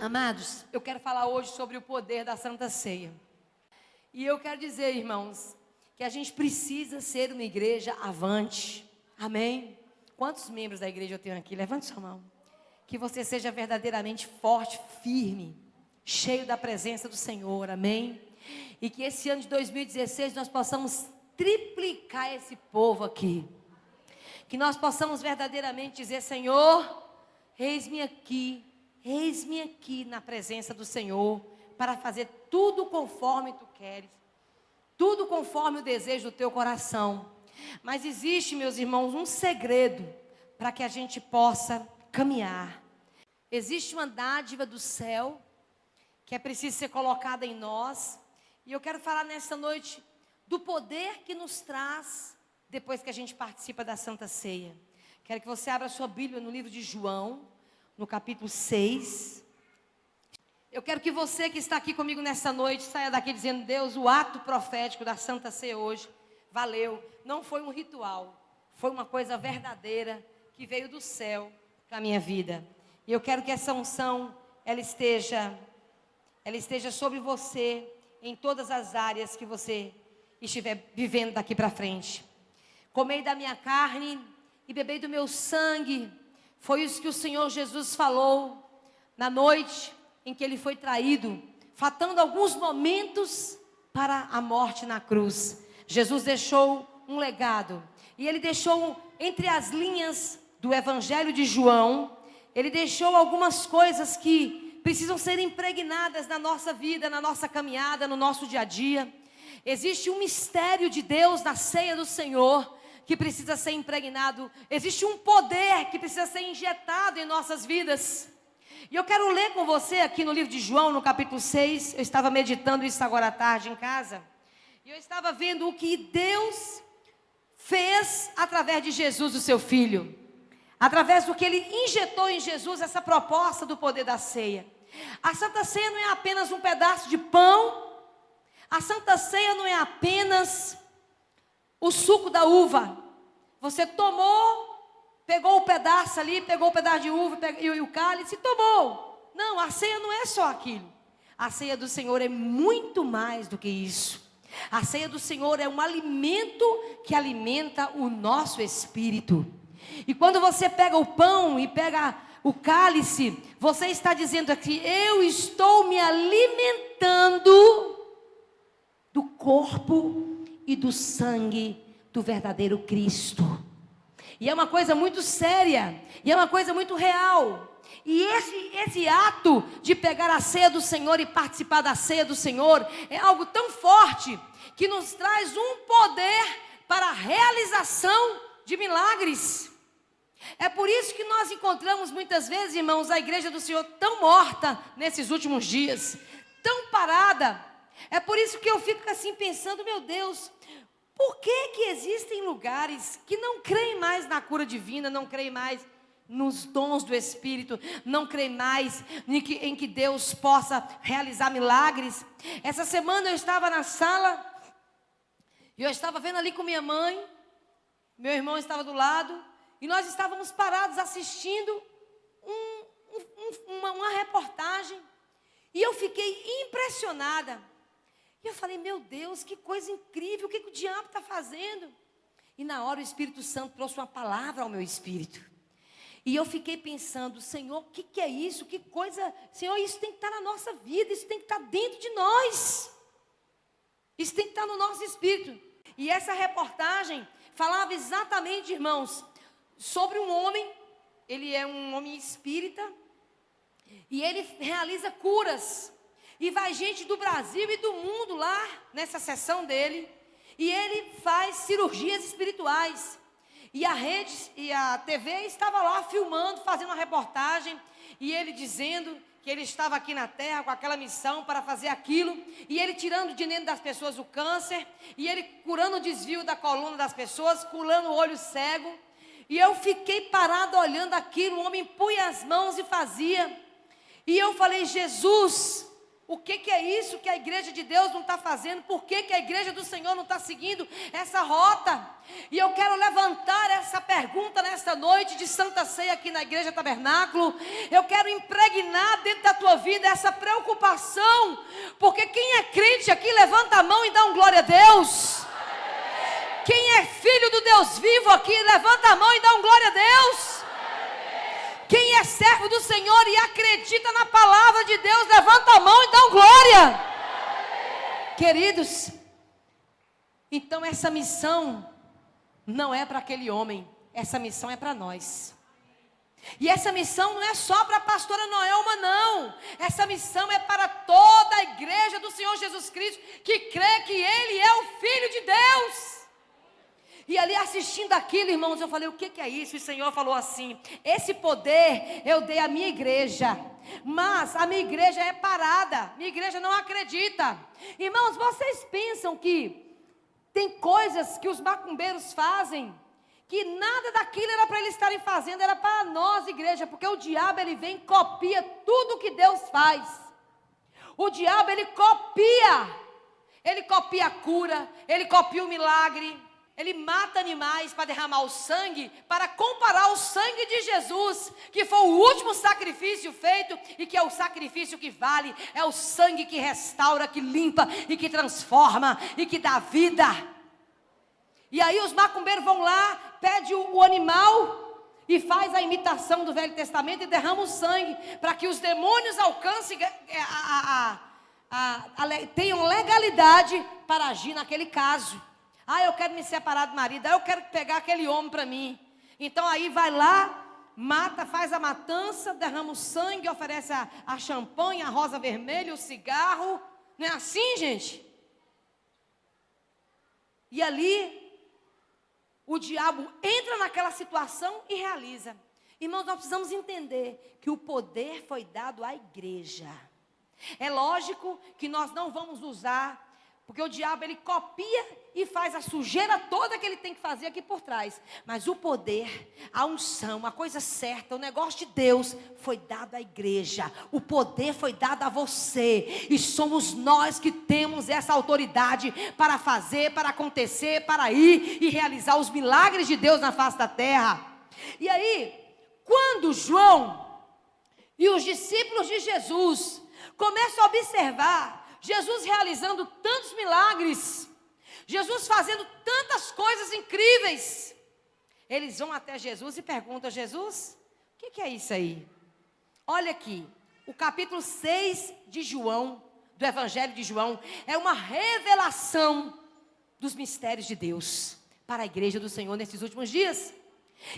Amados, eu quero falar hoje sobre o poder da Santa Ceia. E eu quero dizer, irmãos, que a gente precisa ser uma igreja avante. Amém? Quantos membros da igreja eu tenho aqui? Levante sua mão. Que você seja verdadeiramente forte, firme, cheio da presença do Senhor. Amém? E que esse ano de 2016 nós possamos triplicar esse povo aqui. Que nós possamos verdadeiramente dizer: Senhor, eis-me aqui na presença do Senhor, para fazer tudo conforme Tu queres, tudo conforme o desejo do Teu coração. Mas existe, meus irmãos, um segredo para que a gente possa caminhar. Existe uma dádiva do céu que é preciso ser colocada em nós. E eu quero falar nessa noite do poder que nos traz depois que a gente participa da Santa Ceia. Quero que você abra a sua Bíblia no livro de João, no capítulo 6. Eu quero que você que está aqui comigo nessa noite saia daqui dizendo: Deus, o ato profético da Santa Ceia hoje valeu. Não foi um ritual, foi uma coisa verdadeira que veio do céu para a minha vida. E eu quero que essa unção, ela esteja sobre você em todas as áreas que você estiver vivendo daqui para frente. Comei da minha carne e bebei do meu sangue. Foi isso que o Senhor Jesus falou na noite em que Ele foi traído, faltando alguns momentos para a morte na cruz. Jesus deixou um legado, e Ele deixou entre as linhas do Evangelho de João, Ele deixou algumas coisas que precisam ser impregnadas na nossa vida, na nossa caminhada, no nosso dia a dia. Existe um mistério de Deus na ceia do Senhor que precisa ser impregnado. Existe um poder que precisa ser injetado em nossas vidas. E eu quero ler com você aqui no livro de João, no capítulo 6. Eu estava meditando isso agora à tarde em casa. E eu estava vendo o que Deus fez através de Jesus, o seu Filho. Através do que Ele injetou em Jesus, essa proposta do poder da ceia. A Santa Ceia não é apenas um pedaço de pão. A Santa Ceia não é apenas o suco da uva. Você tomou, pegou o pedaço ali, pegou o pedaço de uva e o cálice e tomou. Não, a ceia não é só aquilo. A ceia do Senhor é muito mais do que isso. A ceia do Senhor é um alimento que alimenta o nosso espírito. E quando você pega o pão e pega o cálice, você está dizendo aqui: eu estou me alimentando do corpo e do sangue do verdadeiro Cristo. E é uma coisa muito séria, e é uma coisa muito real. E esse ato de pegar a ceia do Senhor e participar da ceia do Senhor é algo tão forte que nos traz um poder para a realização de milagres. É por isso que nós encontramos muitas vezes, irmãos, a igreja do Senhor tão morta nesses últimos dias, tão parada. É por isso que eu fico assim pensando: meu Deus, por que existem lugares que não creem mais na cura divina, não creem mais nos dons do Espírito, não creem mais em que Deus possa realizar milagres? Essa semana eu estava na sala, e eu estava vendo ali com minha mãe, meu irmão estava do lado, e nós estávamos parados assistindo uma reportagem, e eu fiquei impressionada. E eu falei: meu Deus, que coisa incrível, o que o diabo está fazendo? E na hora o Espírito Santo trouxe uma palavra ao meu espírito. E eu fiquei pensando: Senhor, o que é isso? Que coisa, Senhor, isso tem que estar na nossa vida, isso tem que estar dentro de nós. Isso tem que estar no nosso espírito. E essa reportagem falava exatamente, irmãos, sobre um homem. Ele é um homem espírita, e ele realiza curas. E vai gente do Brasil e do mundo lá nessa sessão dele. E ele faz cirurgias espirituais. E a rede e a TV estava lá filmando, fazendo uma reportagem. E ele dizendo que ele estava aqui na terra com aquela missão para fazer aquilo. E ele tirando de dentro das pessoas o câncer. E ele curando o desvio da coluna das pessoas, curando o olho cego. E eu fiquei parado olhando aquilo. O homem punha as mãos e fazia. E eu falei: Jesus, O que é isso que a igreja de Deus não está fazendo? Por que a igreja do Senhor não está seguindo essa rota? E eu quero levantar essa pergunta nesta noite de Santa Ceia aqui na Igreja Tabernáculo. Eu quero impregnar dentro da tua vida essa preocupação, porque quem é crente aqui, levanta a mão e dá um glória a Deus. Quem é filho do Deus vivo aqui, levanta a mão e dá um glória a Deus. Quem é servo do Senhor e acredita na palavra de Deus, levanta a mão e dá um glória. Queridos, então essa missão não é para aquele homem, essa missão é para nós. E essa missão não é só para a pastora Noelma, não. Essa missão é para toda a igreja do Senhor Jesus Cristo, que crê que Ele é o Filho de Deus. E ali assistindo aquilo, irmãos, eu falei, o que é isso? E o Senhor falou assim, esse poder eu dei à minha igreja, mas a minha igreja é parada, minha igreja não acredita. Irmãos, vocês pensam que tem coisas que os macumbeiros fazem, que nada daquilo era para eles estarem fazendo, era para nós, igreja, porque o diabo, ele vem e copia tudo que Deus faz. O diabo, ele copia a cura, ele copia o milagre. Ele mata animais para derramar o sangue, para comparar o sangue de Jesus, que foi o último sacrifício feito e que é o sacrifício que vale, é o sangue que restaura, que limpa e que transforma e que dá vida. E aí os macumbeiros vão lá, pede o animal e faz a imitação do Velho Testamento e derrama o sangue, para que os demônios alcancem, tenham legalidade para agir naquele caso. Eu quero me separar do marido, eu quero pegar aquele homem para mim. Então aí vai lá, mata, faz a matança, derrama o sangue, oferece a champanhe, a rosa vermelha, o cigarro. Não é assim, gente? E ali, o diabo entra naquela situação e realiza. Irmãos, nós precisamos entender que o poder foi dado à igreja. É lógico que nós não vamos usar, porque o diabo, ele copia e faz a sujeira toda que ele tem que fazer aqui por trás. Mas o poder, a unção, a coisa certa, o negócio de Deus foi dado à igreja. O poder foi dado a você. E somos nós que temos essa autoridade para fazer, para acontecer, para ir e realizar os milagres de Deus na face da terra. E aí, quando João e os discípulos de Jesus começam a observar Jesus realizando tantos milagres, Jesus fazendo tantas coisas incríveis, eles vão até Jesus e perguntam: Jesus, o que é isso aí? Olha aqui, o capítulo 6 de João, do Evangelho de João, é uma revelação dos mistérios de Deus para a igreja do Senhor nesses últimos dias.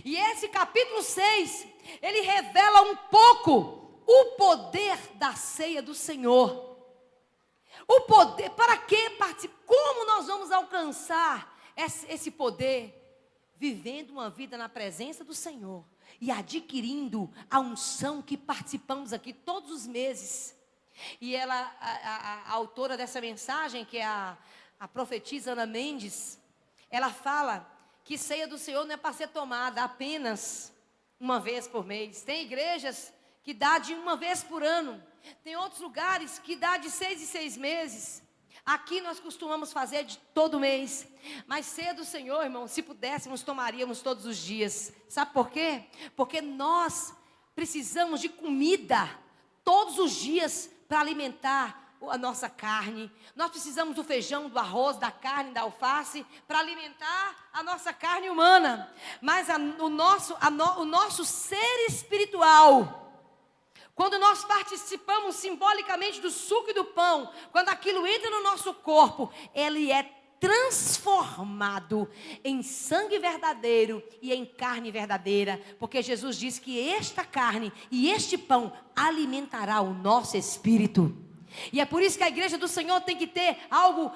E esse capítulo 6, ele revela um pouco o poder da ceia do Senhor. O poder, para que participar? Como nós vamos alcançar esse poder? Vivendo uma vida na presença do Senhor e adquirindo a unção que participamos aqui todos os meses. E ela, a autora dessa mensagem, que é a profetisa Ana Mendes, ela fala que ceia do Senhor não é para ser tomada apenas uma vez por mês. Tem igrejas que dá de uma vez por ano. Tem outros lugares que dá de 6 em 6 meses. Aqui nós costumamos fazer de todo mês. Mas ceia do Senhor, irmão, se pudéssemos, tomaríamos todos os dias. Sabe por quê? Porque nós precisamos de comida todos os dias para alimentar a nossa carne. Nós precisamos do feijão, do arroz, da carne, da alface para alimentar a nossa carne humana. Mas o nosso ser espiritual, quando nós participamos simbolicamente do suco e do pão, quando aquilo entra no nosso corpo, ele é transformado em sangue verdadeiro e em carne verdadeira, porque Jesus diz que esta carne e este pão alimentará o nosso espírito. E é por isso que a igreja do Senhor tem que ter algo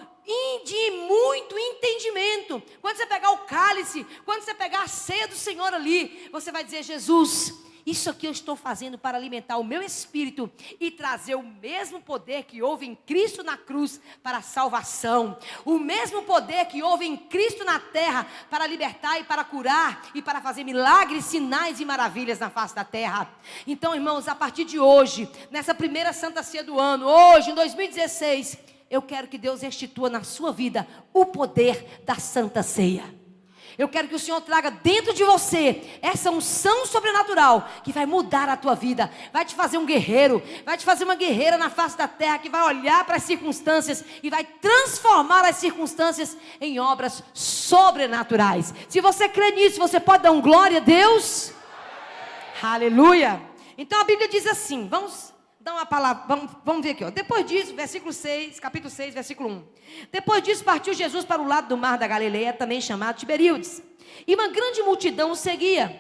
de muito entendimento. Quando você pegar o cálice, quando você pegar a ceia do Senhor ali, você vai dizer: Jesus, Isso aqui eu estou fazendo para alimentar o meu espírito e trazer o mesmo poder que houve em Cristo na cruz para a salvação. O mesmo poder que houve em Cristo na terra para libertar e para curar e para fazer milagres, sinais e maravilhas na face da terra. Então, irmãos, a partir de hoje, nessa primeira Santa Ceia do ano, hoje, em 2016, eu quero que Deus restitua na sua vida o poder da Santa Ceia. Eu quero que o Senhor traga dentro de você essa unção sobrenatural que vai mudar a tua vida, vai te fazer um guerreiro, vai te fazer uma guerreira na face da terra, que vai olhar para as circunstâncias e vai transformar as circunstâncias em obras sobrenaturais. Se você crê nisso, você pode dar um glória a Deus? Aleluia! Então a Bíblia diz assim, vamos dar uma palavra, vamos ver aqui, ó. Depois disso, versículo 6, capítulo 6, versículo 1. Depois disso, partiu Jesus para o lado do mar da Galileia, também chamado Tiberíades. E uma grande multidão o seguia,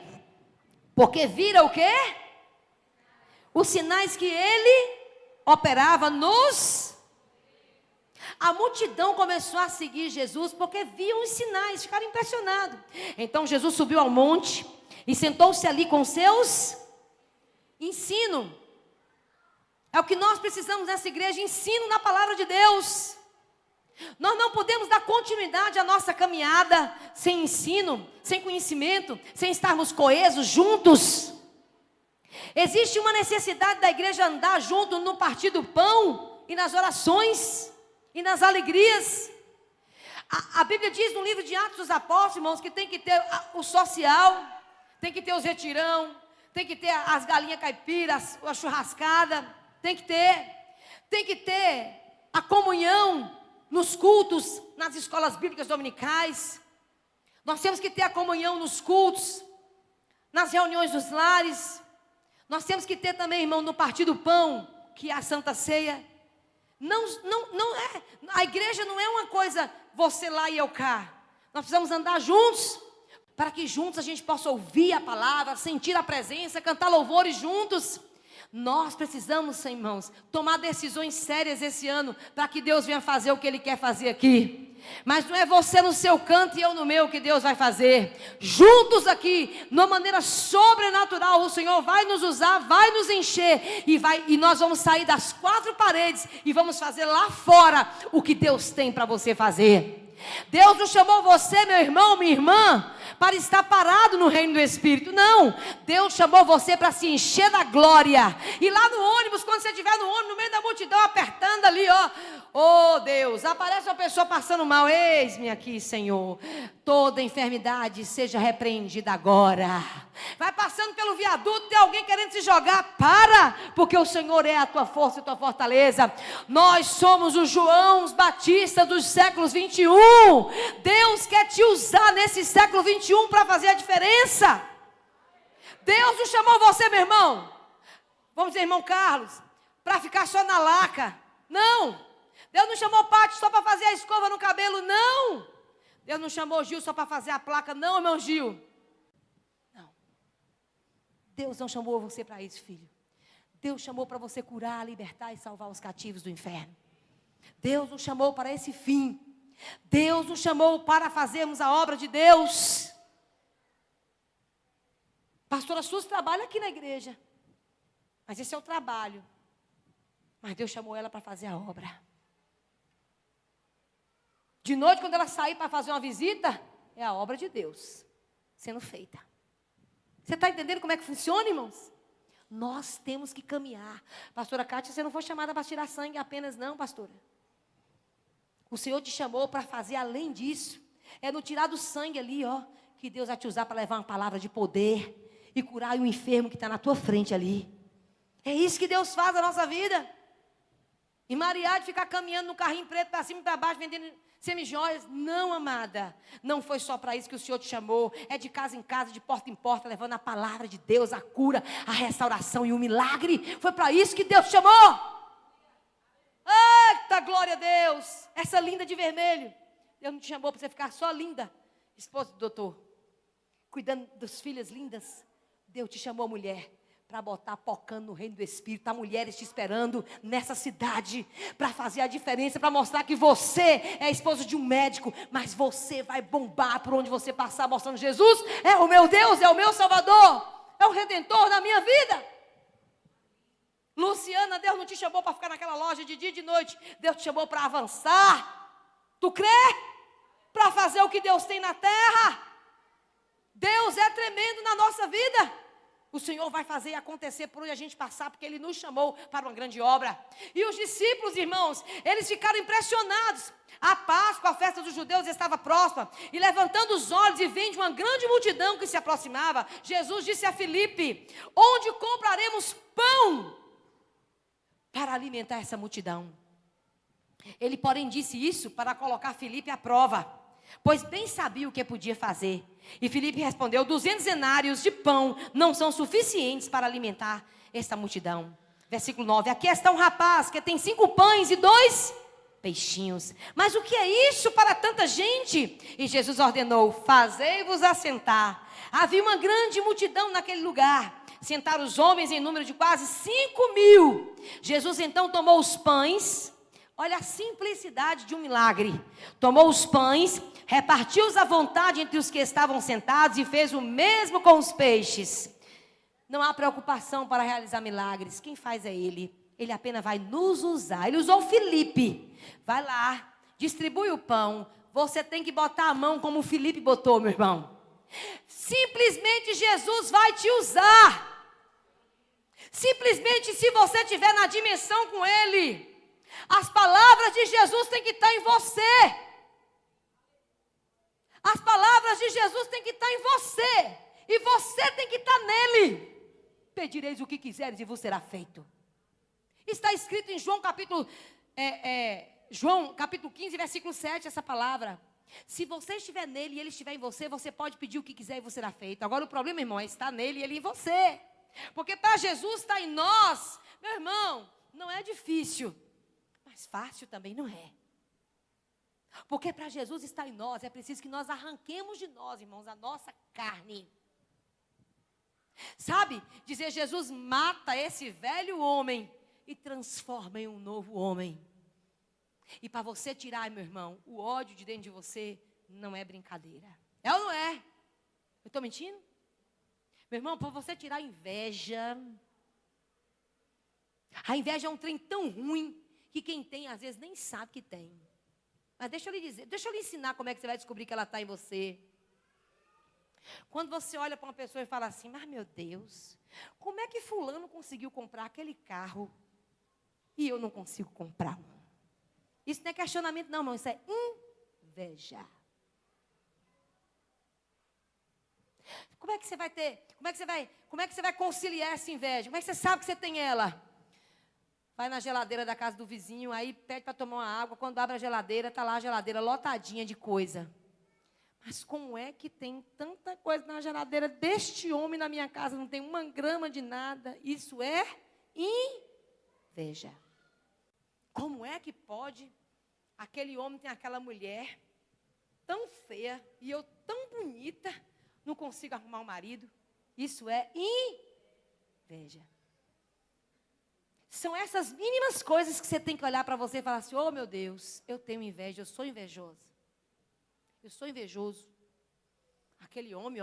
porque vira o quê? Os sinais que ele operava nos... A multidão começou a seguir Jesus, porque viam os sinais, ficaram impressionados. Então Jesus subiu ao monte e sentou-se ali com seus ensino. É o que nós precisamos nessa igreja, ensino na palavra de Deus. Nós não podemos dar continuidade à nossa caminhada sem ensino, sem conhecimento, sem estarmos coesos, juntos. Existe uma necessidade da igreja andar junto no partir do pão e nas orações e nas alegrias. A Bíblia diz no livro de Atos dos Apóstolos, irmãos, que tem que ter o social, tem que ter os retirão, tem que ter as galinhas caipiras, a churrascada. Tem que ter a comunhão nos cultos, nas escolas bíblicas dominicais. Nós temos que ter a comunhão nos cultos, nas reuniões dos lares. Nós temos que ter também, irmão, no partir do pão, que é a Santa Ceia. Não é, a igreja não é uma coisa, você lá e eu cá. Nós precisamos andar juntos, para que juntos a gente possa ouvir a palavra, sentir a presença, cantar louvores juntos. Nós precisamos, irmãos, tomar decisões sérias esse ano, para que Deus venha fazer o que Ele quer fazer aqui. Mas não é você no seu canto e eu no meu que Deus vai fazer. Juntos aqui, de uma maneira sobrenatural, o Senhor vai nos usar, vai nos encher, e nós vamos sair das quatro paredes, e vamos fazer lá fora o que Deus tem para você fazer. Deus não chamou você, meu irmão, minha irmã, para estar parado no reino do Espírito. Não, Deus chamou você para se encher da glória. E lá no ônibus, quando você estiver no ônibus, no meio da multidão, apertando ali, ó, oh Deus, aparece uma pessoa passando mal. Eis-me aqui, Senhor. Toda enfermidade seja repreendida agora. Vai passando pelo viaduto, tem alguém querendo se jogar. Para, porque o Senhor é a tua força e a tua fortaleza. Nós somos os Joãos Batista dos séculos 21. Deus quer te usar nesse século 21 para fazer a diferença. Deus não chamou você, meu irmão, vamos dizer, irmão Carlos, para ficar só na laca. Não. Deus não chamou Pátio só para fazer a escova no cabelo. Não. Deus não chamou Gil só para fazer a placa. Não, irmão Gil. Não. Deus não chamou você para isso, filho. Deus chamou para você curar, libertar e salvar os cativos do inferno. Deus nos chamou para esse fim. Deus nos chamou para fazermos a obra de Deus. Pastora Suzy trabalha aqui na igreja, mas esse é o trabalho. Mas Deus chamou ela para fazer a obra. De noite, quando ela sair para fazer uma visita, é a obra de Deus sendo feita. Você está entendendo como é que funciona, irmãos? Nós temos que caminhar. Pastora Cátia, você não foi chamada para tirar sangue apenas, não, pastora. O Senhor te chamou para fazer além disso. É no tirar do sangue ali, ó, que Deus vai te usar para levar uma palavra de poder e curar o enfermo que está na tua frente ali. É isso que Deus faz na nossa vida. E Maria de ficar caminhando no carrinho preto para cima e para baixo, vendendo semijoias. Não, amada. Não foi só para isso que o Senhor te chamou. É de casa em casa, de porta em porta, levando a palavra de Deus, a cura, a restauração e o milagre. Foi para isso que Deus te chamou. Eita, glória a Deus. Essa linda de vermelho. Deus não te chamou para você ficar só linda, esposa do doutor, cuidando das filhas lindas. Deus te chamou, mulher, para botar pocando no reino do Espírito. Há mulheres te esperando nessa cidade para fazer a diferença, para mostrar que você é esposa de um médico, mas você vai bombar por onde você passar, mostrando: Jesus é o meu Deus, é o meu Salvador. é o Redentor da minha vida. Luciana, Deus não te chamou para ficar naquela loja de dia e de noite. Deus te chamou para avançar. Tu crê? Para fazer o que Deus tem na terra. Deus é tremendo na nossa vida. O Senhor vai fazer acontecer por onde a gente passar, porque Ele nos chamou para uma grande obra. E os discípulos, irmãos, eles ficaram impressionados. A Páscoa, a festa dos judeus, estava próxima. E levantando os olhos e vendo uma grande multidão que se aproximava, Jesus disse a Filipe: onde compraremos pão para alimentar essa multidão? Ele, porém, disse isso para colocar Filipe à prova, pois bem sabia o que podia fazer. E Filipe respondeu: 200 denários de pão não são suficientes para alimentar esta multidão. Versículo 9: aqui está um rapaz que tem 5 pães e 2 peixinhos. Mas o que é isso para tanta gente? E Jesus ordenou: fazei-vos assentar. Havia uma grande multidão naquele lugar. Sentaram os homens em número de quase 5.000. Jesus então tomou os pães. Olha a simplicidade de um milagre. Tomou os pães, repartiu-os à vontade entre os que estavam sentados e fez o mesmo com os peixes. Não há preocupação para realizar milagres. Quem faz é Ele. Ele apenas vai nos usar. Ele usou Filipe. Vai lá, distribui o pão. Você tem que botar a mão como o Filipe botou, meu irmão. Simplesmente Jesus vai te usar. Simplesmente se você estiver na dimensão com Ele. As palavras de Jesus têm que estar em você. As palavras de Jesus têm que estar em você. E você tem que estar nele. Pedireis o que quiseres e vos será feito. Está escrito em João capítulo 15, versículo 7, essa palavra. Se você estiver nele e ele estiver em você, você pode pedir o que quiser e vos será feito. Agora o problema, irmão, é estar nele e ele em você. Porque para Jesus estar em nós, meu irmão, não é difícil. Mas fácil também não é. Porque para Jesus estar em nós, é preciso que nós arranquemos de nós, irmãos, a nossa carne. Sabe, dizer Jesus mata esse velho homem e transforma em um novo homem. E para você tirar, meu irmão, o ódio de dentro de você, não é brincadeira. É ou não é? Eu estou mentindo? Meu irmão, para você tirar a inveja é um trem tão ruim que quem tem, às vezes, nem sabe que tem. Mas deixa eu lhe dizer, deixa eu lhe ensinar como é que você vai descobrir que ela está em você. Quando você olha para uma pessoa e fala assim: mas meu Deus, como é que fulano conseguiu comprar aquele carro e eu não consigo comprar um? Isso não é questionamento não, irmão, isso é inveja. Como é que você vai ter, como é que você vai conciliar essa inveja? Como é que você sabe que você tem ela? Vai na geladeira da casa do vizinho, aí pede para tomar uma água. Quando abre a geladeira, está lá a geladeira lotadinha de coisa. Mas como é que tem tanta coisa na geladeira deste homem na minha casa? Não tem 1 grama de nada. Isso é inveja. Como é que pode aquele homem ter aquela mulher tão feia e eu tão bonita, não consigo arrumar um marido? Isso é inveja. São essas mínimas coisas que você tem que olhar para você e falar assim: oh meu Deus, eu tenho inveja, eu sou invejoso. Eu sou invejoso. Aquele homem,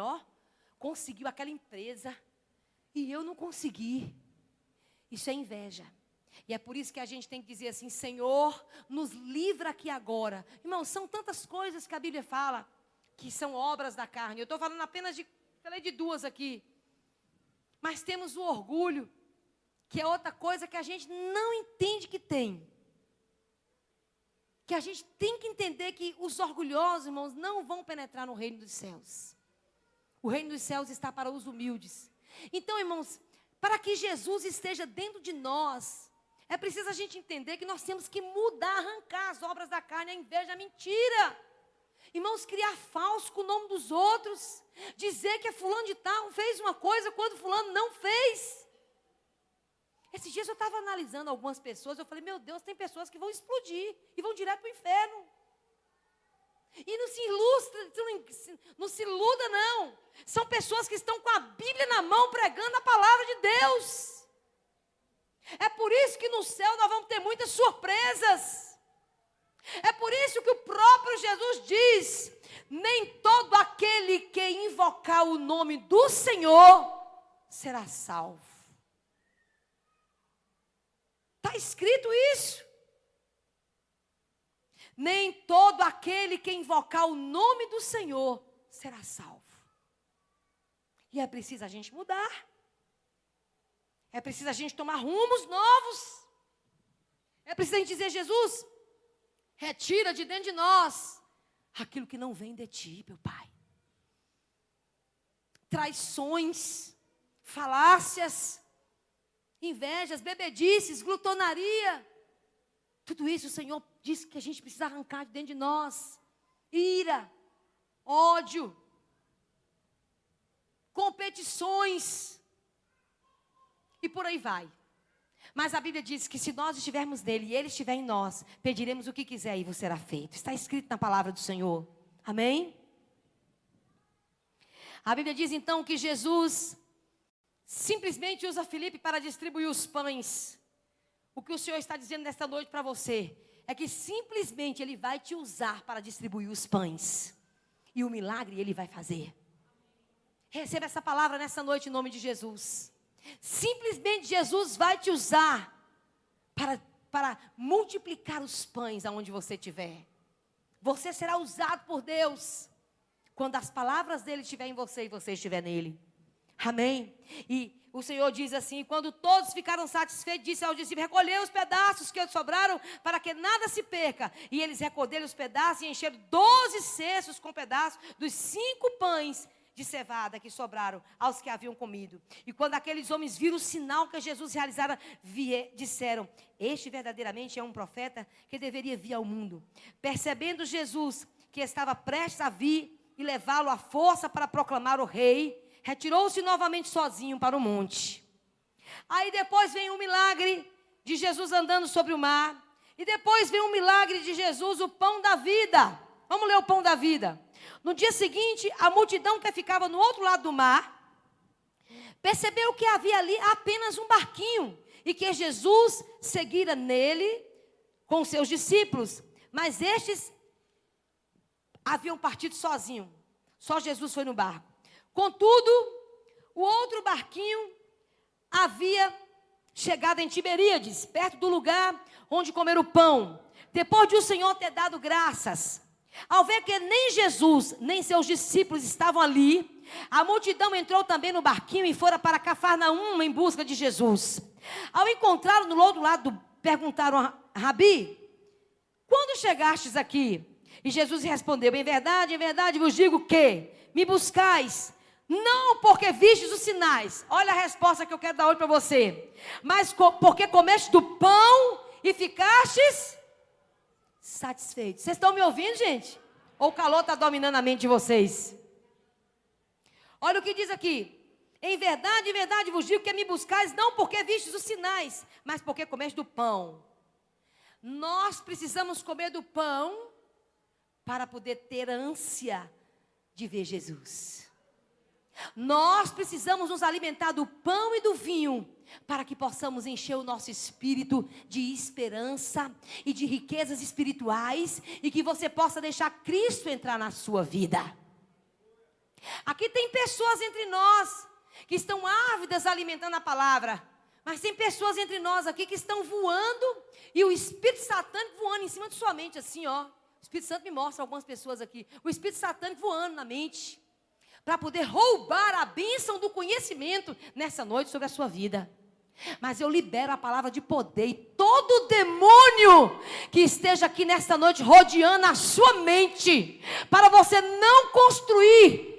conseguiu aquela empresa e eu não consegui. Isso é inveja. E é por isso que a gente tem que dizer assim: Senhor, nos livra aqui agora. Irmão, são tantas coisas que a Bíblia fala que são obras da carne. Eu estou falando apenas falei de 2 aqui. Mas temos o orgulho, que é outra coisa que a gente não entende que tem. Que a gente tem que entender que os orgulhosos, irmãos, não vão penetrar no reino dos céus. O reino dos céus está para os humildes. Então, irmãos, para que Jesus esteja dentro de nós, é preciso a gente entender que nós temos que mudar, arrancar as obras da carne, a inveja, a mentira. Irmãos, criar falso com o nome dos outros. Dizer que fulano de tal fez uma coisa quando fulano não fez. Esses dias eu estava analisando algumas pessoas, eu falei: meu Deus, tem pessoas que vão explodir e vão direto para o inferno. E não se iluda não. São pessoas que estão com a Bíblia na mão, pregando a palavra de Deus. É por isso que no céu nós vamos ter muitas surpresas. É por isso que o próprio Jesus diz: nem todo aquele que invocar o nome do Senhor será salvo. Está escrito isso. Nem todo aquele que invocar o nome do Senhor será salvo. E é preciso a gente mudar. É preciso a gente tomar rumos novos. É preciso a gente dizer: Jesus, retira de dentro de nós aquilo que não vem de ti, meu Pai. Traições, falácias, invejas, bebedices, glutonaria. Tudo isso o Senhor disse que a gente precisa arrancar de dentro de nós. Ira, ódio, competições, e por aí vai. Mas a Bíblia diz que se nós estivermos nele e ele estiver em nós, pediremos o que quiser e vos será feito. Está escrito na palavra do Senhor. Amém? A Bíblia diz então que Jesus simplesmente usa Filipe para distribuir os pães. O que o Senhor está dizendo nesta noite para você é que simplesmente Ele vai te usar para distribuir os pães. E o milagre Ele vai fazer. Receba essa palavra nessa noite em nome de Jesus. Simplesmente Jesus vai te usar para multiplicar os pães aonde você estiver. Você será usado por Deus quando as palavras dele estiverem em você e você estiver nele. Amém? E o Senhor diz assim: quando todos ficaram satisfeitos, disse aos discípulos: recolhei os pedaços que sobraram para que nada se perca. E eles recolheram os pedaços e encheram 12 cestos com pedaços dos 5 pães de cevada que sobraram aos que haviam comido. E quando aqueles homens viram o sinal que Jesus realizara, disseram: este verdadeiramente é um profeta que deveria vir ao mundo. Percebendo Jesus que estava prestes a vir e levá-lo à força para proclamar o rei, retirou-se novamente sozinho para o monte. Aí depois vem um milagre de Jesus andando sobre o mar. E depois vem um milagre de Jesus, o pão da vida. Vamos ler o pão da vida. No dia seguinte, a multidão que ficava no outro lado do mar percebeu que havia ali apenas um barquinho e que Jesus seguira nele com seus discípulos. Mas estes haviam partido sozinhos. Só Jesus foi no barco. Contudo, o outro barquinho havia chegado em Tiberíades, perto do lugar onde comer o pão. Depois de o Senhor ter dado graças, ao ver que nem Jesus, nem seus discípulos estavam ali, a multidão entrou também no barquinho e fora para Cafarnaum em busca de Jesus. Ao encontrá-lo no outro lado, perguntaram: Rabi, quando chegastes aqui? E Jesus respondeu: em verdade vos digo que me buscais, não porque vistes os sinais. Olha a resposta que eu quero dar hoje para você. Mas porque comeste do pão e ficastes satisfeitos. Vocês estão me ouvindo, gente? Ou o calor está dominando a mente de vocês? Olha o que diz aqui: em verdade vos digo que me buscais, não porque vistes os sinais, mas porque comeste do pão. Nós precisamos comer do pão para poder ter ânsia de ver Jesus. Nós precisamos nos alimentar do pão e do vinho para que possamos encher o nosso espírito de esperança e de riquezas espirituais e que você possa deixar Cristo entrar na sua vida. Aqui tem pessoas entre nós que estão ávidas alimentando a palavra, mas tem pessoas entre nós aqui que estão voando e o Espírito Satânico voando em cima de sua mente assim, ó. O Espírito Santo me mostra algumas pessoas aqui, o Espírito Satânico voando na mente, para poder roubar a bênção do conhecimento nessa noite sobre a sua vida. Mas eu libero a palavra de poder, e todo demônio que esteja aqui nessa noite rodeando a sua mente, para você não construir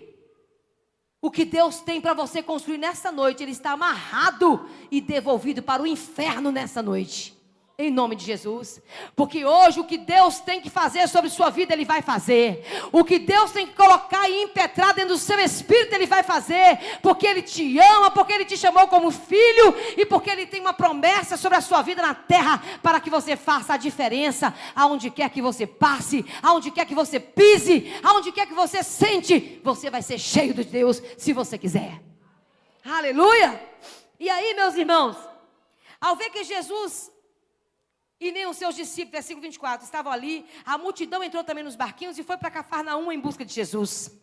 o que Deus tem para você construir nessa noite, ele está amarrado e devolvido para o inferno nessa noite. Em nome de Jesus. Porque hoje o que Deus tem que fazer sobre sua vida, Ele vai fazer. O que Deus tem que colocar e impetrar dentro do seu espírito, Ele vai fazer. Porque Ele te ama, porque Ele te chamou como filho e porque Ele tem uma promessa sobre a sua vida na terra, para que você faça a diferença aonde quer que você passe, aonde quer que você pise, aonde quer que você sente. Você vai ser cheio de Deus se você quiser. Aleluia! E aí, meus irmãos, ao ver que Jesus e nem os seus discípulos, versículo 24, estavam ali, a multidão entrou também nos barquinhos e foi para Cafarnaum em busca de Jesus.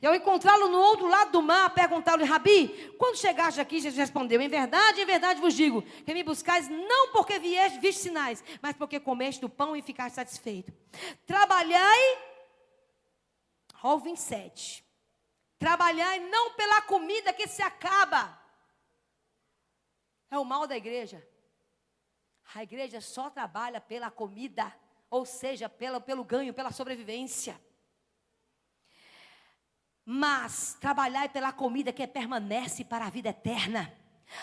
E ao encontrá-lo no outro lado do mar, perguntaram-lhe: Rabi, quando chegaste aqui? Jesus respondeu: em verdade vos digo, que me buscais não porque viste sinais, mas porque comeste do pão e ficaste satisfeito. Trabalhai, ó 27, trabalhai não pela comida que se acaba. É o mal da igreja. A igreja só trabalha pela comida, ou seja, pelo ganho, pela sobrevivência. Mas trabalhai pela comida que permanece para a vida eterna,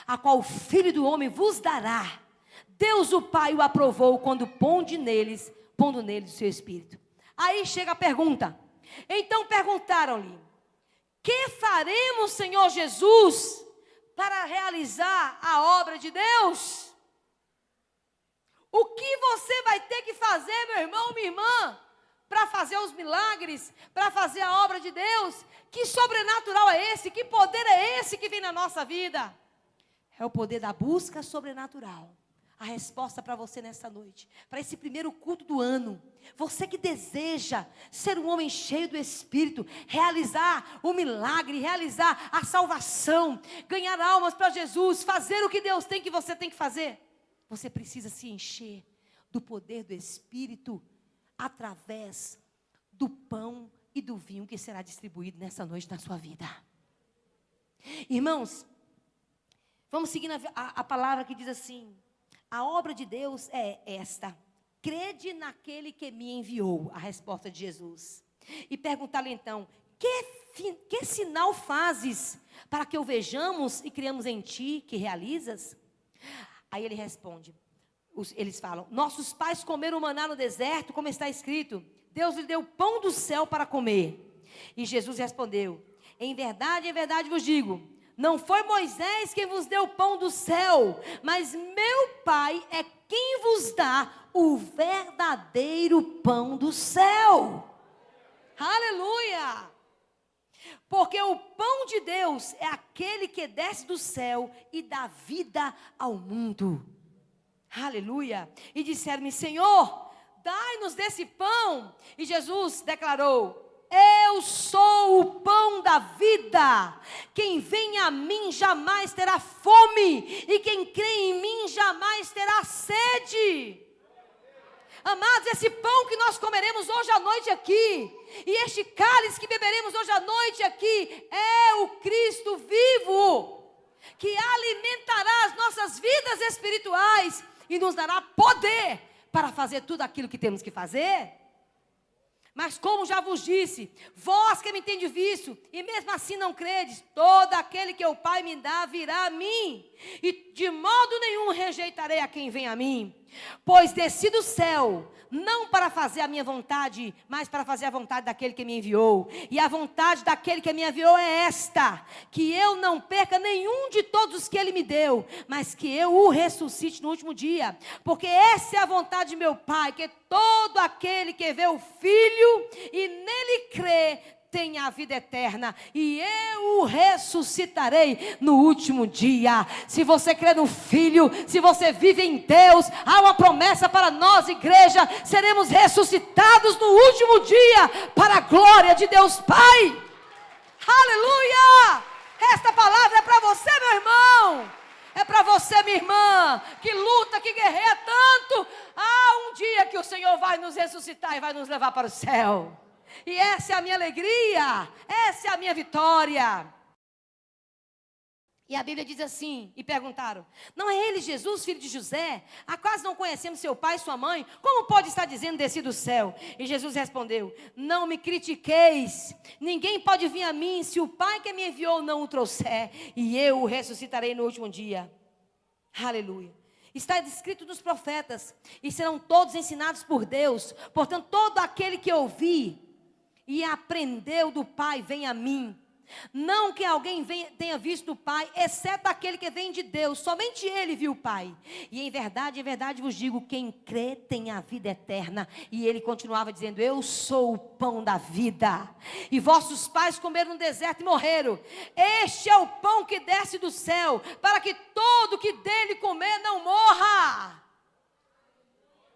a qual o Filho do Homem vos dará. Deus o Pai o aprovou quando pondo neles o seu Espírito. Aí chega a pergunta. Então perguntaram-lhe: que faremos, Senhor Jesus, para realizar a obra de Deus? O que você vai ter que fazer, meu irmão, minha irmã, para fazer os milagres, para fazer a obra de Deus? Que sobrenatural é esse? Que poder é esse que vem na nossa vida? É o poder da busca sobrenatural. A resposta para você nessa noite, para esse primeiro culto do ano, você que deseja ser um homem cheio do Espírito, realizar o milagre, realizar a salvação, ganhar almas para Jesus, fazer o que Deus tem que você tem que fazer, você precisa se encher do poder do Espírito, através do pão e do vinho que será distribuído nessa noite na sua vida. Irmãos, vamos seguindo a palavra que diz assim: a obra de Deus é esta: crede naquele que me enviou. A resposta de Jesus. E perguntar-lhe então: que sinal fazes para que o vejamos e criamos em ti que realizas? Aí ele responde, eles falam: nossos pais comeram maná no deserto, como está escrito, Deus lhe deu pão do céu para comer. E Jesus respondeu: em verdade vos digo, não foi Moisés quem vos deu o pão do céu, mas meu Pai é quem vos dá o verdadeiro pão do céu. Aleluia! Porque o pão de Deus é aquele que desce do céu e dá vida ao mundo. Aleluia! E disseram-me: Senhor, dai-nos desse pão. E Jesus declarou: eu sou o pão da vida. Quem vem a mim jamais terá fome, e quem crê em mim jamais terá sede. Amados, esse pão que nós comeremos hoje à noite aqui, e este cálice que beberemos hoje à noite aqui, é o Cristo vivo, que alimentará as nossas vidas espirituais e nos dará poder para fazer tudo aquilo que temos que fazer. Mas como já vos disse, vós que me tendes visto, e mesmo assim não credes, todo aquele que o Pai me dá virá a mim, e de modo nenhum rejeitarei a quem vem a mim. Pois desci do céu, não para fazer a minha vontade, mas para fazer a vontade daquele que me enviou. E a vontade daquele que me enviou é esta: que eu não perca nenhum de todos os que ele me deu, mas que eu o ressuscite no último dia. Porque essa é a vontade de meu Pai, que todo aquele que vê o Filho e nele crê, tem a vida eterna, e eu o ressuscitarei no último dia. Se você crê no Filho, se você vive em Deus, há uma promessa para nós, igreja: seremos ressuscitados no último dia, para a glória de Deus Pai. Aleluia! Esta palavra é para você, meu irmão, é para você, minha irmã, que luta, que guerreia tanto. Há um dia que o Senhor vai nos ressuscitar e vai nos levar para o céu. E essa é a minha alegria, essa é a minha vitória. E a Bíblia diz assim, e perguntaram: não é ele Jesus, filho de José? Acaso não conhecemos seu pai e sua mãe? Como pode estar dizendo desci do céu? E Jesus respondeu: não me critiqueis, ninguém pode vir a mim se o Pai que me enviou não o trouxer, e eu o ressuscitarei no último dia. Aleluia. Está escrito nos profetas, e serão todos ensinados por Deus. Portanto, todo aquele que ouvir e aprendeu do Pai, vem a mim. Não que alguém tenha visto o Pai, exceto aquele que vem de Deus. Somente ele viu o Pai. E em verdade vos digo, quem crê tem a vida eterna. E ele continuava dizendo: eu sou o pão da vida. E vossos pais comeram no deserto e morreram. Este é o pão que desce do céu, para que todo que dele comer não morra.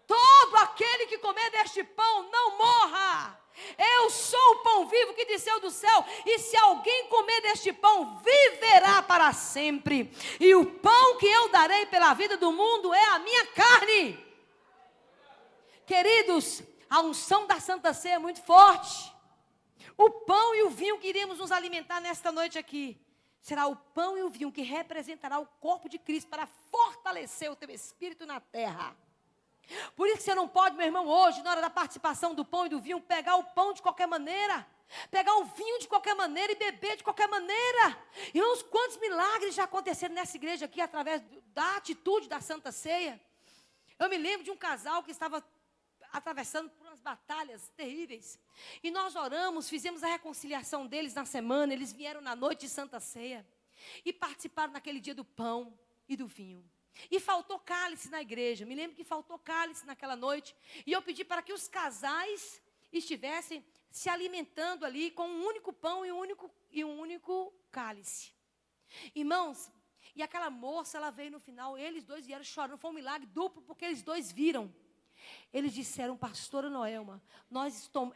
Todo aquele que comer deste pão não morra. Eu sou o pão vivo que desceu do céu, e se alguém comer deste pão, viverá para sempre. E o pão que eu darei pela vida do mundo é a minha carne. Queridos, a unção da Santa Ceia é muito forte. O pão e o vinho que iremos nos alimentar nesta noite aqui, será o pão e o vinho que representará o corpo de Cristo para fortalecer o teu espírito na terra. Por isso que você não pode, meu irmão, hoje, na hora da participação do pão e do vinho, pegar o pão de qualquer maneira, pegar o vinho de qualquer maneira e beber de qualquer maneira. Irmãos, quantos milagres já aconteceram nessa igreja aqui, através da atitude da Santa Ceia. Eu me lembro de um casal que estava atravessando por umas batalhas terríveis, e nós oramos, fizemos a reconciliação deles na semana. Eles vieram na noite de Santa Ceia, e participaram naquele dia do pão e do vinho. E faltou cálice na igreja. Me lembro que faltou cálice naquela noite. E eu pedi para que os casais estivessem se alimentando ali com um único pão e um único cálice. Irmãos, e aquela moça, ela veio no final, eles dois vieram chorando. Foi um milagre duplo, porque eles dois viram. Eles disseram: pastora Noelma,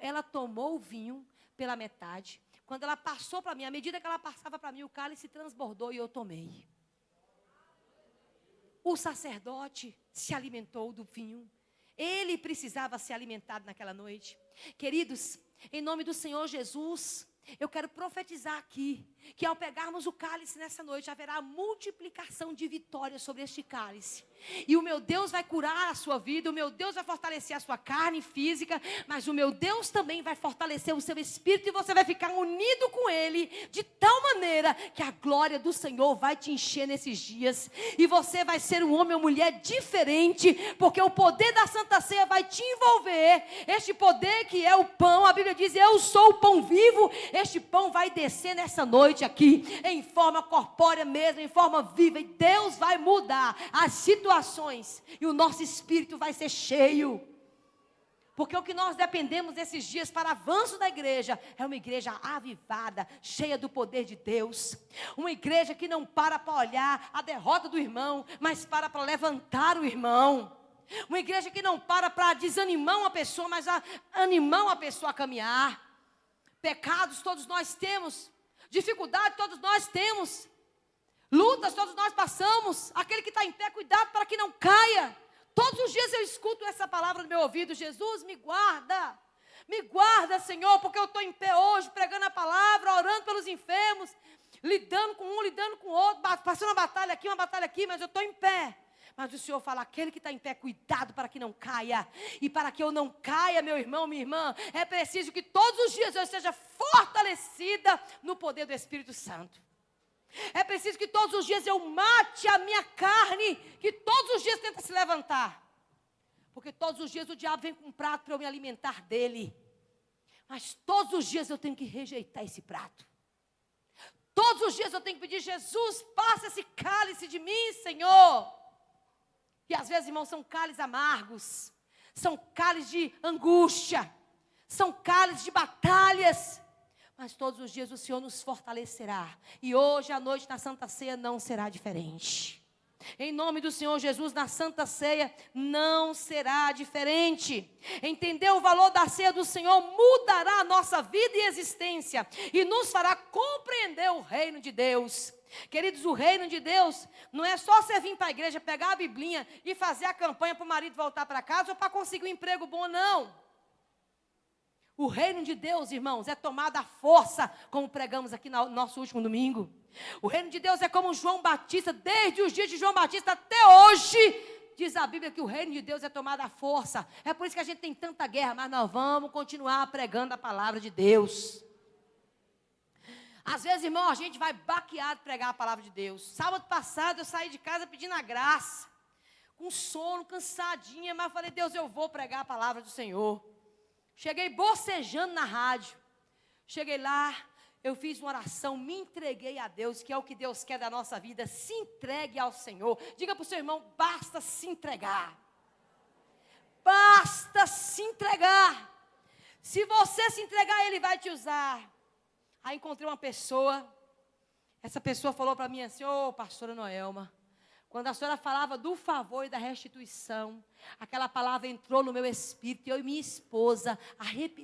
ela tomou o vinho pela metade. Quando ela passou para mim, à medida que ela passava para mim, o cálice transbordou e eu tomei. O sacerdote se alimentou do vinho. Ele precisava ser alimentado naquela noite. Queridos, em nome do Senhor Jesus, eu quero profetizar aqui, que ao pegarmos o cálice nessa noite, haverá multiplicação de vitórias sobre este cálice. E o meu Deus vai curar a sua vida, o meu Deus vai fortalecer a sua carne física, mas o meu Deus também vai fortalecer o seu espírito, e você vai ficar unido com Ele, de tal maneira que a glória do Senhor vai te encher nesses dias, e você vai ser um homem ou mulher diferente, porque o poder da Santa Ceia vai te envolver. Este poder que é o pão, a Bíblia diz: eu sou o pão vivo. Este pão vai descer nessa noite aqui, em forma corpórea mesmo, em forma viva, e Deus vai mudar as situações, e o nosso espírito vai ser cheio, porque o que nós dependemos desses dias para avanço da igreja, é uma igreja avivada, cheia do poder de Deus, uma igreja que não para olhar a derrota do irmão, mas para levantar o irmão, uma igreja que não para desanimar uma pessoa, mas animar uma pessoa a caminhar. Pecados todos nós temos, dificuldade todos nós temos, lutas todos nós passamos. Aquele que está em pé, cuidado para que não caia. Todos os dias eu escuto essa palavra no meu ouvido: Jesus, me guarda, Senhor, porque eu estou em pé hoje, pregando a palavra, orando pelos enfermos, lidando com um, lidando com o outro, passando uma batalha aqui, mas eu estou em pé. Mas o Senhor fala: aquele que está em pé, cuidado para que não caia. E para que eu não caia, meu irmão, minha irmã, é preciso que todos os dias eu seja fortalecida no poder do Espírito Santo. É preciso que todos os dias eu mate a minha carne, que todos os dias tenta se levantar. Porque todos os dias o diabo vem com um prato para eu me alimentar dele. Mas todos os dias eu tenho que rejeitar esse prato. Todos os dias eu tenho que pedir: Jesus, passa esse cálice de mim, Senhor. E às vezes, irmãos, são cálices amargos, são cálices de angústia, são cálices de batalhas, mas todos os dias o Senhor nos fortalecerá, e hoje à noite na Santa Ceia não será diferente. Em nome do Senhor Jesus, na Santa Ceia não será diferente. Entender o valor da ceia do Senhor mudará a nossa vida e existência, e nos fará compreender o reino de Deus. Queridos, o reino de Deus não é só você vir para a igreja, pegar a Biblinha e fazer a campanha para o marido voltar para casa ou para conseguir um emprego bom, não. O reino de Deus, irmãos, é tomada à força, como pregamos aqui no nosso último domingo. O reino de Deus é como João Batista, desde os dias de João Batista até hoje, diz a Bíblia que o reino de Deus é tomado à força. É por isso que a gente tem tanta guerra, mas nós vamos continuar pregando a palavra de Deus. Às vezes, irmão, a gente vai baqueado pregar a palavra de Deus. Sábado passado eu saí de casa pedindo a graça, com sono, cansadinha, mas eu falei: Deus, eu vou pregar a palavra do Senhor. Cheguei bocejando na rádio. Cheguei lá, eu fiz uma oração, me entreguei a Deus, que é o que Deus quer da nossa vida. Se entregue ao Senhor. Diga para o seu irmão: basta se entregar. Basta se entregar. Se você se entregar, Ele vai te usar. Aí encontrei uma pessoa, essa pessoa falou para mim assim: ô, pastora Noelma, Quando a senhora falava do favor e da restituição, aquela palavra entrou no meu espírito, eu e minha esposa,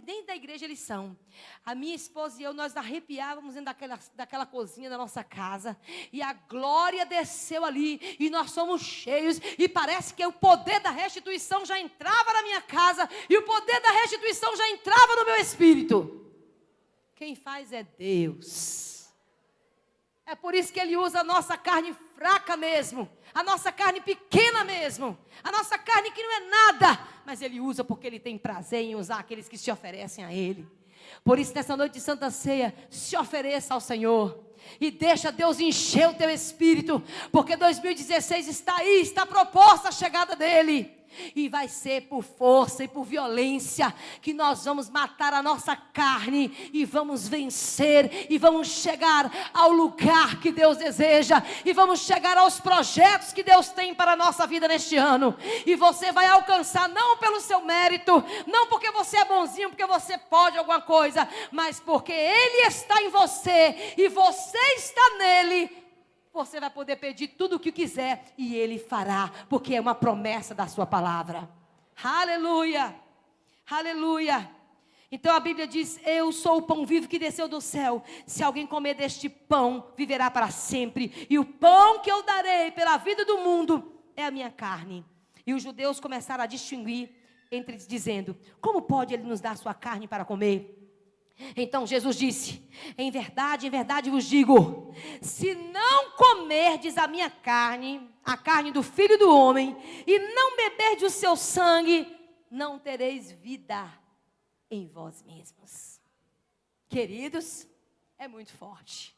dentro da igreja eles são, a minha esposa e eu, nós arrepiávamos dentro daquela cozinha da nossa casa, e a glória desceu ali, e nós somos cheios, e parece que o poder da restituição já entrava na minha casa, e o poder da restituição já entrava no meu espírito. Quem faz é Deus. É por isso que Ele usa a nossa carne fraca mesmo, a nossa carne pequena mesmo, a nossa carne que não é nada, mas Ele usa porque Ele tem prazer em usar aqueles que se oferecem a Ele. Por isso, nessa noite de Santa Ceia, se ofereça ao Senhor e deixa Deus encher o teu espírito, porque 2016 está aí, está proposta a chegada dEle. E vai ser por força e por violência que nós vamos matar a nossa carne e vamos vencer e vamos chegar ao lugar que Deus deseja e vamos chegar aos projetos que Deus tem para a nossa vida neste ano. E você vai alcançar não pelo seu mérito, não porque você é bonzinho, porque você pode alguma coisa, mas porque Ele está em você e você está nele. Você vai poder pedir tudo o que quiser e Ele fará, porque é uma promessa da sua palavra. Aleluia, aleluia. Então a Bíblia diz: eu sou o pão vivo que desceu do céu. Se alguém comer deste pão, viverá para sempre. E o pão que eu darei pela vida do mundo é a minha carne. E os judeus começaram a distinguir entre eles, dizendo: como pode Ele nos dar sua carne para comer? Então Jesus disse: em verdade vos digo, se não comerdes a minha carne, a carne do Filho do Homem, e não beberdes o seu sangue, não tereis vida em vós mesmos. Queridos, é muito forte.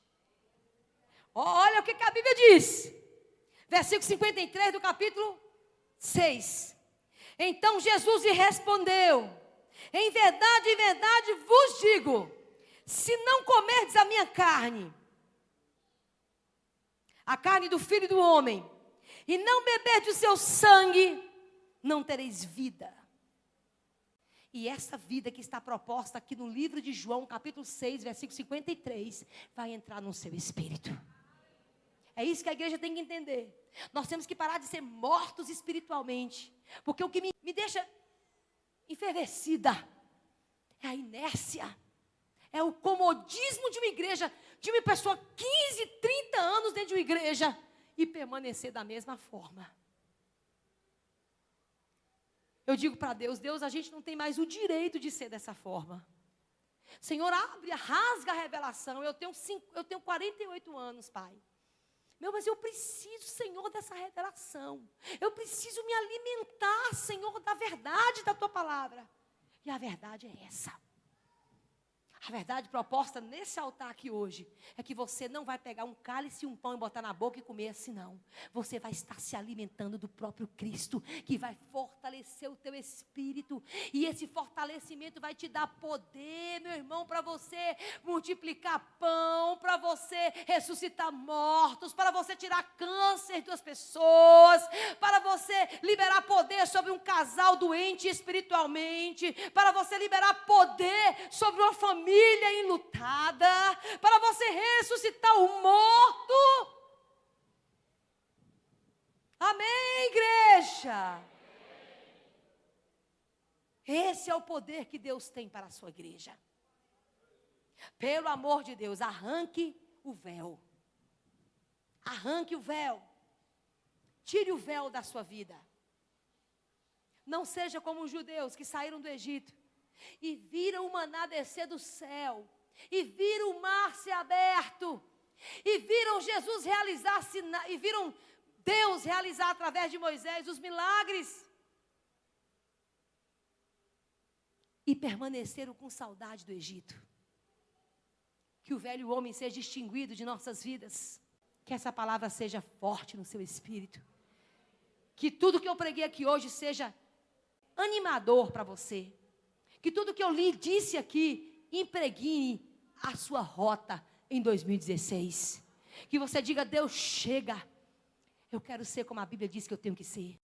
Olha o que a Bíblia diz. Versículo 53 do capítulo 6. Então Jesus lhe respondeu: em verdade vos digo, se não comerdes a minha carne, a carne do Filho do Homem, e não beberdes o seu sangue, não tereis vida. E essa vida que está proposta aqui no livro de João, capítulo 6, versículo 53, vai entrar no seu espírito. É isso que a igreja tem que entender. Nós temos que parar de ser mortos espiritualmente, porque o que me deixa enfervecida é a inércia, é o comodismo de uma igreja, de uma pessoa 15, 30 anos dentro de uma igreja e permanecer da mesma forma. Eu digo para Deus: a gente não tem mais o direito de ser dessa forma. Senhor, rasga a revelação. Eu tenho 48 anos, Pai. Mas eu preciso, Senhor, dessa revelação. Eu preciso me alimentar, Senhor, da verdade da Tua palavra. E a verdade é essa. A verdade proposta nesse altar aqui hoje é que você não vai pegar um cálice e um pão e botar na boca e comer assim, não. Você vai estar se alimentando do próprio Cristo, que vai fortalecer o teu espírito. E esse fortalecimento vai te dar poder, meu irmão, para você multiplicar pão, para você ressuscitar mortos, para você tirar câncer das pessoas, para você liberar poder sobre um casal doente espiritualmente, para você liberar poder sobre uma família enlutada, para você ressuscitar o morto. Amém, igreja? Esse é o poder que Deus tem para a sua igreja. Pelo amor de Deus, arranque o véu. Arranque o véu. Tire o véu da sua vida. Não seja como os judeus que saíram do Egito e viram o maná descer do céu, e viram o mar ser aberto, e viram Jesus realizar e viram Deus realizar através de Moisés os milagres, e permaneceram com saudade do Egito. Que o velho homem seja extinguido de nossas vidas, que essa palavra seja forte no seu espírito, que tudo que eu preguei aqui hoje seja animador para você, que tudo que eu lhe disse aqui impregne a sua rota em 2016. Que você diga: Deus, chega. Eu quero ser como a Bíblia diz que eu tenho que ser.